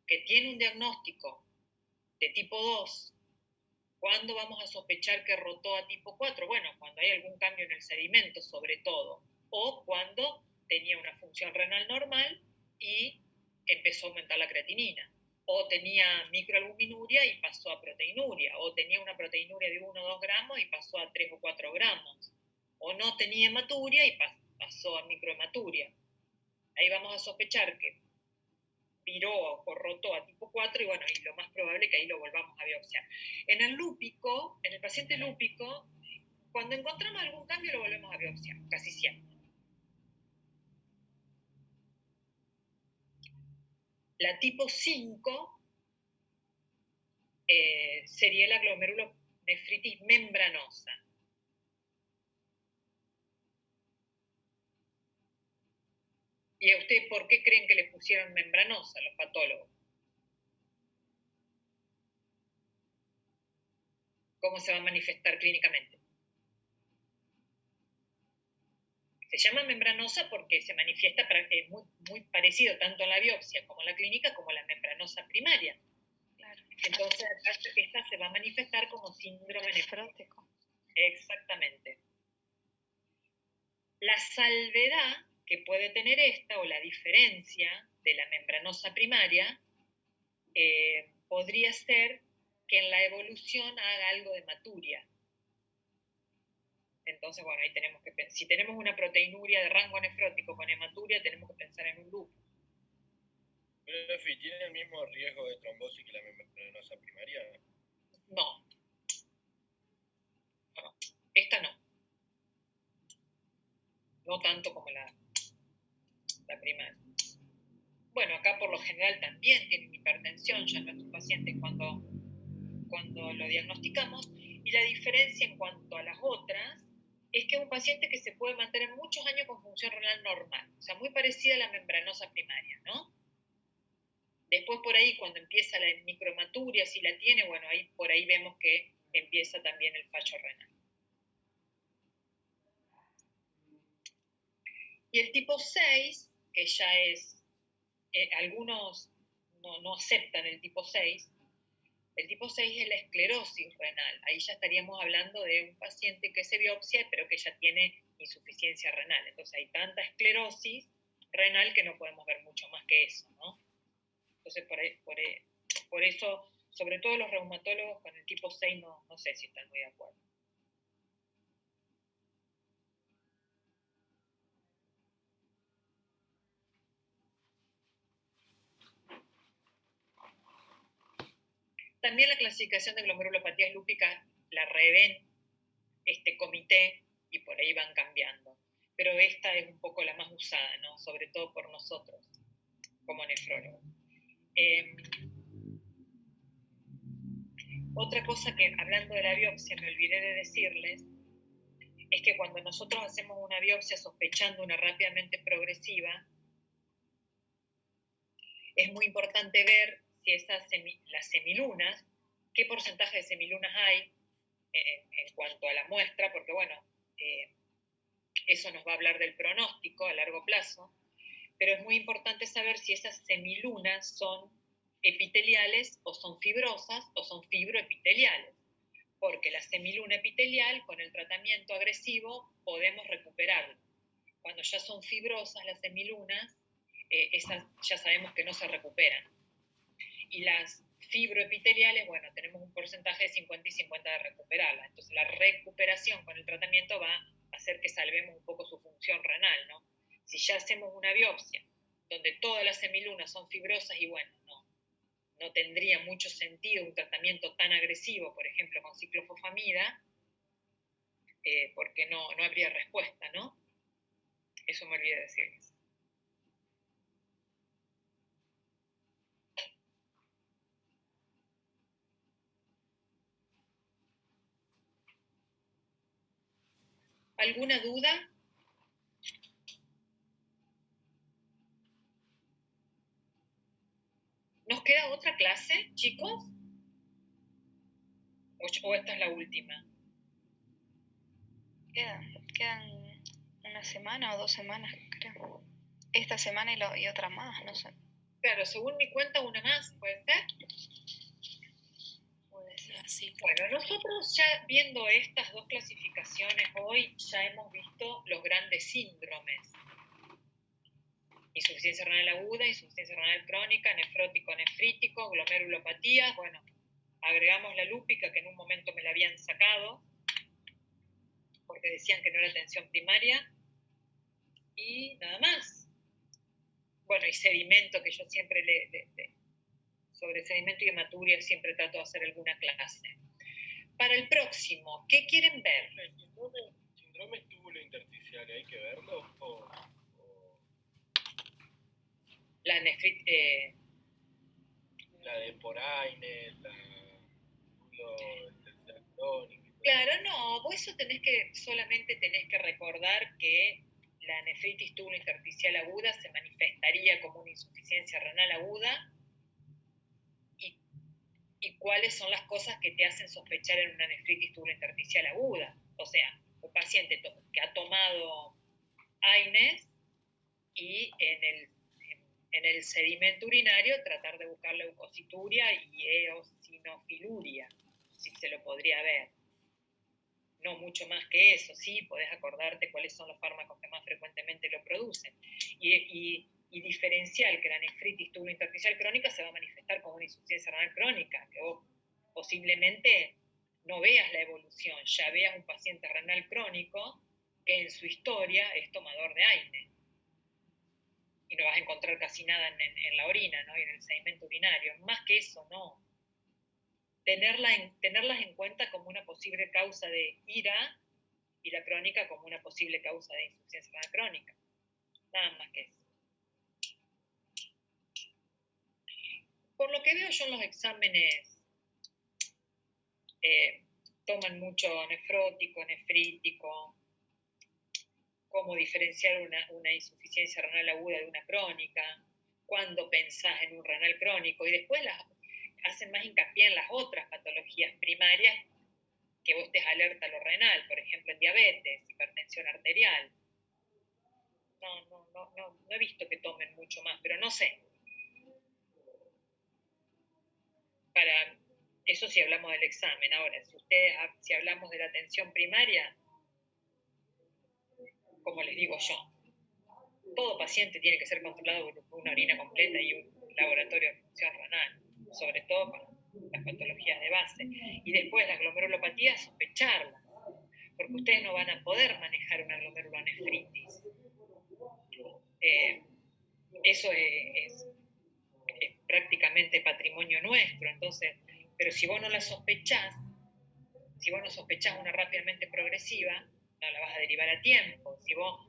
que tiene un diagnóstico de tipo 2, ¿cuándo vamos a sospechar que rotó a tipo 4? Bueno, cuando hay algún cambio en el sedimento, sobre todo, o cuando tenía una función renal normal y empezó a aumentar la creatinina, o tenía microalbuminuria y pasó a proteinuria, o tenía una proteinuria de 1 o 2 gramos y pasó a 3 o 4 gramos, o no tenía hematuria y pasó a microhematuria. Ahí vamos a sospechar que viró o rotó a tipo 4 y bueno, y lo más probable es que ahí lo volvamos a biopsiar. En el lúpico, en el paciente lúpico, cuando encontramos algún cambio lo volvemos a biopsiar, casi siempre. La tipo 5 sería la glomerulonefritis membranosa. ¿Y a usted por qué creen que le pusieron membranosa los patólogos? ¿Cómo se va a manifestar clínicamente? Se llama membranosa porque se manifiesta muy parecido tanto en la biopsia como en la clínica como la membranosa primaria. Claro. Entonces, esta se va a manifestar como síndrome nefrótico. Exactamente. La salvedad que puede tener esta, o la diferencia de la membranosa primaria, podría ser que en la evolución haga algo de hematuria. Entonces, bueno, ahí tenemos que pensar. Si tenemos una proteinuria de rango nefrótico con hematuria, tenemos que pensar en un lupus. Pero, Efi, ¿tiene el mismo riesgo de trombosis que la membranosa primaria? No. No, esta no. No tanto como la primaria. Bueno, acá por lo general también tienen hipertensión ya nuestros pacientes cuando lo diagnosticamos, y la diferencia en cuanto a las otras es que es un paciente que se puede mantener muchos años con función renal normal, o sea, muy parecida a la membranosa primaria, ¿no? Después por ahí, cuando empieza la microhematuria, si la tiene, bueno, ahí por ahí vemos que empieza también el fallo renal. Y el tipo 6, que ya es, algunos no aceptan el tipo 6, el tipo 6 es la esclerosis renal. Ahí ya estaríamos hablando de un paciente que se biopsia, pero que ya tiene insuficiencia renal. Entonces hay tanta esclerosis renal que no podemos ver mucho más que eso, ¿no? Entonces por eso, sobre todo los reumatólogos con el tipo 6 no sé si están muy de acuerdo. También la clasificación de glomerulopatías lúpicas la revén este comité y por ahí van cambiando. pero esta es un poco la más usada, ¿no? Sobre todo por nosotros, como nefrólogos. Otra cosa que, hablando de la biopsia, me olvidé de decirles, es que cuando nosotros hacemos una biopsia sospechando una rápidamente progresiva, es muy importante ver si las semilunas, qué porcentaje de semilunas hay en cuanto a la muestra, porque bueno, eso nos va a hablar del pronóstico a largo plazo, pero es muy importante saber si esas semilunas son epiteliales o son fibrosas o son fibroepiteliales, porque la semiluna epitelial con el tratamiento agresivo podemos recuperarla. Cuando ya son fibrosas las semilunas, esas ya sabemos que no se recuperan. Y las fibroepiteliales, bueno, tenemos un porcentaje de 50 y 50 de recuperarla. Entonces la recuperación con el tratamiento va a hacer que salvemos un poco su función renal, ¿no? Si ya hacemos una biopsia donde todas las semilunas son fibrosas y bueno, no tendría mucho sentido un tratamiento tan agresivo, por ejemplo, con ciclofosfamida, porque no habría respuesta, ¿no? Eso me olvidé decirles. ¿Alguna duda? ¿Nos queda otra clase, chicos? ¿O esta es la última? Quedan una semana o 2 semanas, creo. Esta semana y otra más, no sé. Claro, según mi cuenta, una más, ¿puede ser? Puede ser. Sí. Bueno, nosotros ya viendo estas dos clasificaciones hoy, ya hemos visto los grandes síndromes. Insuficiencia renal aguda, insuficiencia renal crónica, nefrótico, nefrítico, glomerulopatías. Bueno, agregamos la lúpica, que en un momento me la habían sacado, porque decían que no era atención primaria. Y nada más. Bueno, y sedimento, que yo siempre sobre sedimento y hematuria siempre trato de hacer alguna clase. Para el próximo, ¿qué quieren ver? ¿El síndrome túbulo-intersticial hay que verlo? La nefritis... La de Poraine, la túbulo-intersticial crónica. Claro, no, vos eso solamente tenés que recordar que la nefritis túbulo-intersticial aguda se manifestaría como una insuficiencia renal aguda y cuáles son las cosas que te hacen sospechar en una nefritis túbulo-intersticial aguda. O sea, un paciente que ha tomado AINES y en el sedimento urinario tratar de buscar leucocituria y eosinofiluria, si se lo podría ver. No mucho más que eso, sí, podés acordarte cuáles son los fármacos que más frecuentemente lo producen. Y diferenciar que la nefritis túbulo-intersticial crónica se va a manifestar como una insuficiencia renal crónica, que vos posiblemente no veas la evolución, ya veas un paciente renal crónico que en su historia es tomador de AINE. Y no vas a encontrar casi nada en la orina, ¿no? Y en el sedimento urinario. Más que eso, no. Tenerlas en cuenta como una posible causa de IRA y la crónica como una posible causa de insuficiencia renal crónica. Nada más que eso. Por lo que veo yo en los exámenes, toman mucho nefrótico, nefrítico, cómo diferenciar una insuficiencia renal aguda de una crónica, cuándo pensás en un renal crónico, y después hacen más hincapié en las otras patologías primarias que vos estés alerta a lo renal, por ejemplo en diabetes, hipertensión arterial. No he visto que tomen mucho más, pero no sé. Para eso si hablamos del examen. Ahora, si hablamos de la atención primaria, como les digo yo, todo paciente tiene que ser controlado por una orina completa y un laboratorio de función renal, sobre todo para las patologías de base. Y después las glomerulopatías, sospecharlas, porque ustedes no van a poder manejar una glomerulonefritis. Eso es prácticamente patrimonio nuestro, entonces, pero si vos no la sospechás, si vos no sospechás una rápidamente progresiva, no la vas a derivar a tiempo. Si vos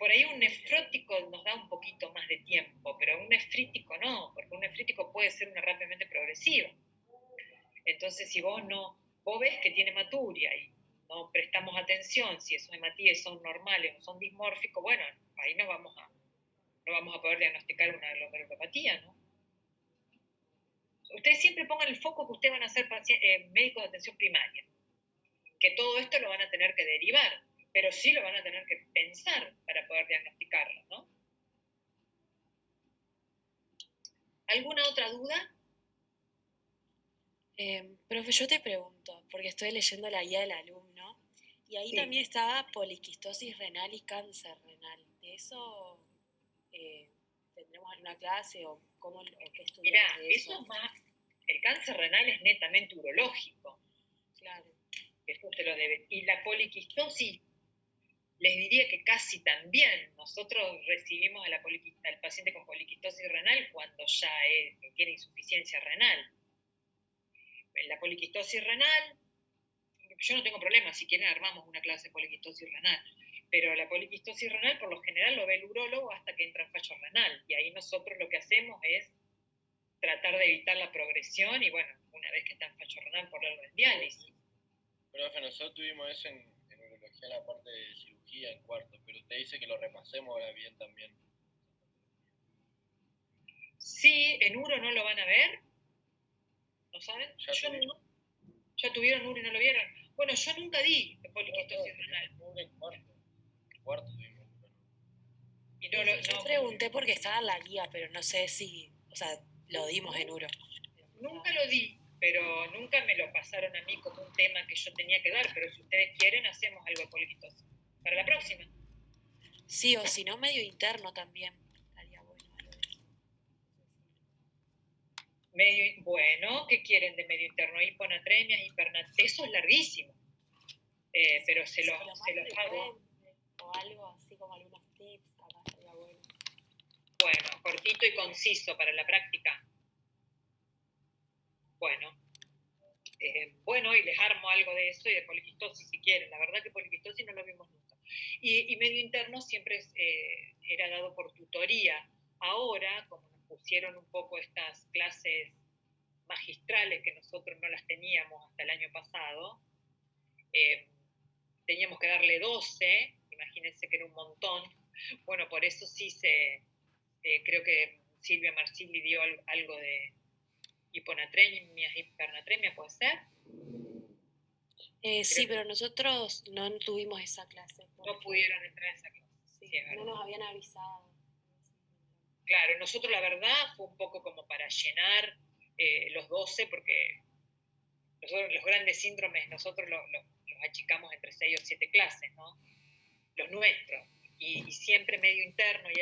Por ahí un nefrótico nos da un poquito más de tiempo, pero un nefrítico no, porque un nefrítico puede ser una rápidamente progresiva. Entonces, si vos ves que tiene hematuria y no prestamos atención si esos hematíes son normales o son dismórficos, bueno, ahí no vamos a poder diagnosticar una glomerulopatía, ¿no? Ustedes siempre pongan el foco que ustedes van a ser médicos de atención primaria, que todo esto lo van a tener que derivar, pero sí lo van a tener que pensar para poder diagnosticarlo, ¿no? ¿Alguna otra duda? Profe, yo te pregunto, porque estoy leyendo la guía del alumno, y ahí Sí. también estaba poliquistosis renal y cáncer renal. ¿De eso tendremos alguna clase o qué estudiamos Mirá, de eso es más, el cáncer renal es netamente urológico. Claro. Eso se lo debe. Y la poliquistosis, les diría que casi también. Nosotros recibimos al paciente con poliquistosis renal cuando ya tiene insuficiencia renal. La poliquistosis renal, yo no tengo problema, si quieren armamos una clase de poliquistosis renal, pero la poliquistosis renal por lo general lo ve el urólogo hasta que entra en fallo renal, y ahí nosotros lo que hacemos es tratar de evitar la progresión y bueno, una vez que está en fallo renal ponerlo en diálisis. Profe, nosotros tuvimos eso en urología, en la parte de cirugía en cuarto, pero usted dice que lo repasemos ahora bien también. Sí, en uro no lo van a ver, ¿no saben? ¿Ya tuvieron uro y no lo vieron? Bueno, yo nunca di poliquistosis renal. En cuarto tuvimos uno. Y Yo pregunté porque estaba en la guía, pero no sé si, o sea, lo dimos en uro. Nunca lo di, pero nunca me lo pasaron a mí como un tema que yo tenía que dar, pero si ustedes quieren hacemos algo de poliquistosis. Para la próxima. Sí, o si no, medio interno también. Estaría bueno algo de eso. Bueno, ¿qué quieren de medio interno? Hiponatremia, hipernatremia, eso es larguísimo. Pero se los hago. O algo así como algunos tips, acá estaría bueno. Bueno, cortito y conciso para la práctica. Bueno. Bueno, y les armo algo de eso y de poliquistosis si quieren. La verdad que poliquistosis no lo vimos nunca. Y medio interno siempre era dado por tutoría. Ahora, como nos pusieron un poco estas clases magistrales que nosotros no las teníamos hasta el año pasado, teníamos que darle 12, imagínense que era un montón. Bueno, por eso sí creo que Silvia Marsilli dio algo de hiponatremia, hipernatremia, ¿puede ser? Sí, pero nosotros no tuvimos esa clase. No pudieron entrar a esa clase. Sí, Sí, no nos habían avisado. Claro, nosotros la verdad fue un poco como para llenar los 12, porque nosotros los grandes síndromes, nosotros los achicamos entre 6 o 7 clases, ¿no? Los nuestros. Y siempre medio interno y